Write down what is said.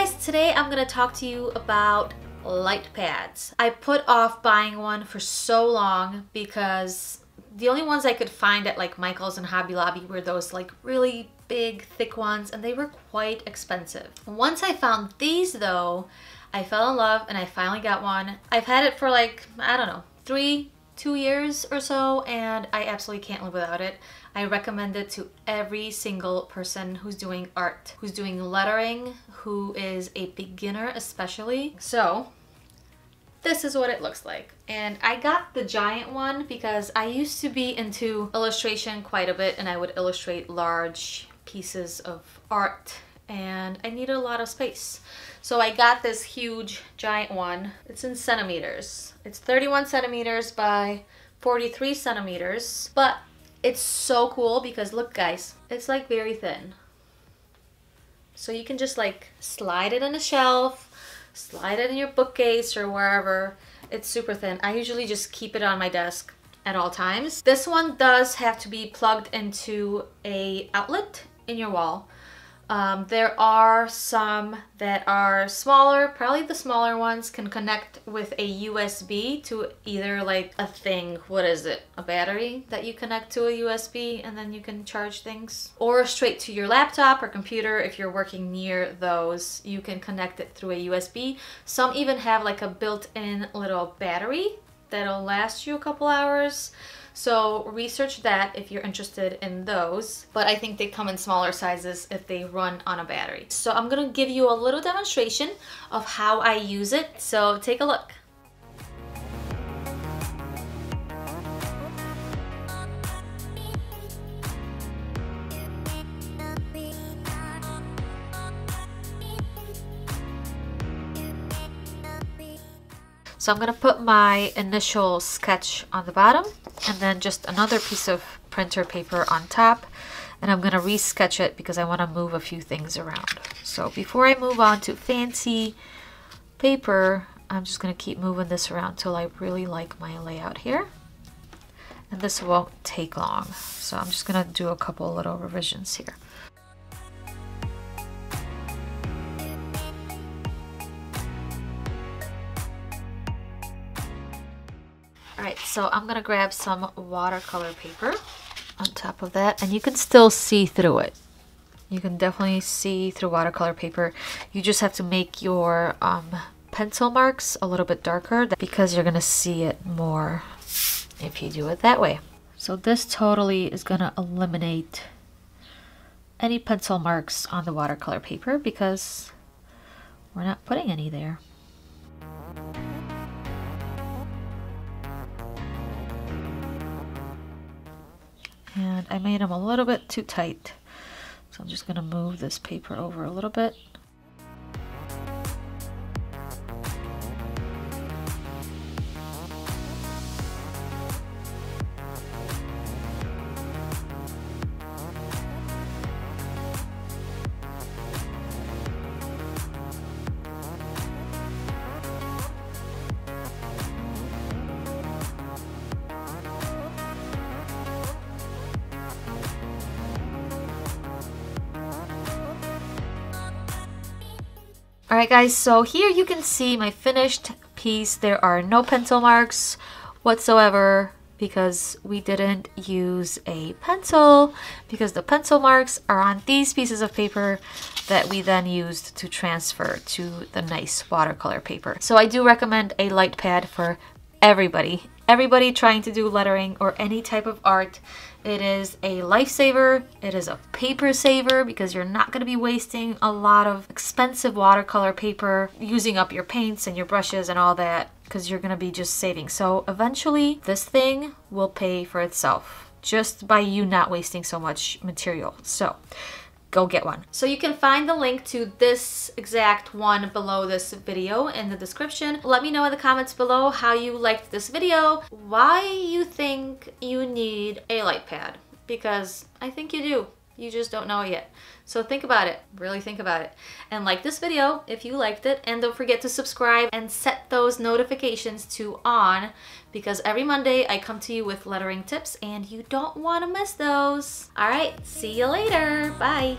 guys, today I'm gonna talk to you about light pads. I put off buying one for so long because the only ones I could find at like Michael's and Hobby Lobby were those like really big, thick ones, and they were quite expensive. Once I found these though, I fell in love and I finally got one. I've had it for like, I don't know, 2 years or so, and I absolutely can't live without it. I recommend it to every single person who's doing art, who's doing lettering, who is a beginner especially. So this is what it looks like. And I got the giant one because I used to be into illustration quite a bit, and I would illustrate large pieces of art and I needed a lot of space. So I got this huge giant one. It's in centimeters. It's 31 centimeters by 43 centimeters, but it's so cool because look guys, it's like very thin. So you can just like slide it on a shelf, slide it in your bookcase or wherever. It's super thin. I usually just keep it on my desk at all times. This one does have to be plugged into an outlet in your wall. There are some that are smaller. Probably the smaller ones can connect with a USB to either like a thing, what is it? A battery that you connect to a USB and then you can charge things. Or straight to your laptop or computer if you're working near those. You can connect it through a USB. Some even have like a built-in little battery that'll last you a couple hours. So research that if you're interested in those, but I think they come in smaller sizes if they run on a battery. So I'm gonna give you a little demonstration of how I use it, so take a look. So I'm gonna put my initial sketch on the bottom and then just another piece of printer paper on top, and I'm gonna re-sketch it because I wanna move a few things around. So before I move on to fancy paper, I'm just gonna keep moving this around till I really like my layout here. And this won't take long. So I'm just gonna do a couple little revisions here. Alright, so I'm gonna grab some watercolor paper on top of that, and you can still see through it. You can definitely see through watercolor paper. You just have to make your pencil marks a little bit darker because you're gonna see it more if you do it that way. So this totally is gonna eliminate any pencil marks on the watercolor paper because we're not putting any there. And I made them a little bit too tight. So I'm just gonna move this paper over a little bit. Alright guys, so here you can see my finished piece. There are no pencil marks whatsoever because we didn't use a pencil, because the pencil marks are on these pieces of paper that we then used to transfer to the nice watercolor paper. So I do recommend a light pad for everybody. Everybody trying to do lettering or any type of art. It is a lifesaver. It is a paper saver because you're not going to be wasting a lot of expensive watercolor paper, using up your paints and your brushes and all that, because you're going to be just saving. So eventually this thing will pay for itself just by you not wasting so much material. So go get one. So you can find the link to this exact one below this video in the description. Let me know in the comments below how you liked this video, why you think you need a light pad, because I think you do. You just don't know it yet. So think about it, really think about it. And like this video if you liked it, and don't forget to subscribe and set those notifications to on, because every Monday I come to you with lettering tips and you don't want to miss those. All right, see you later. Bye.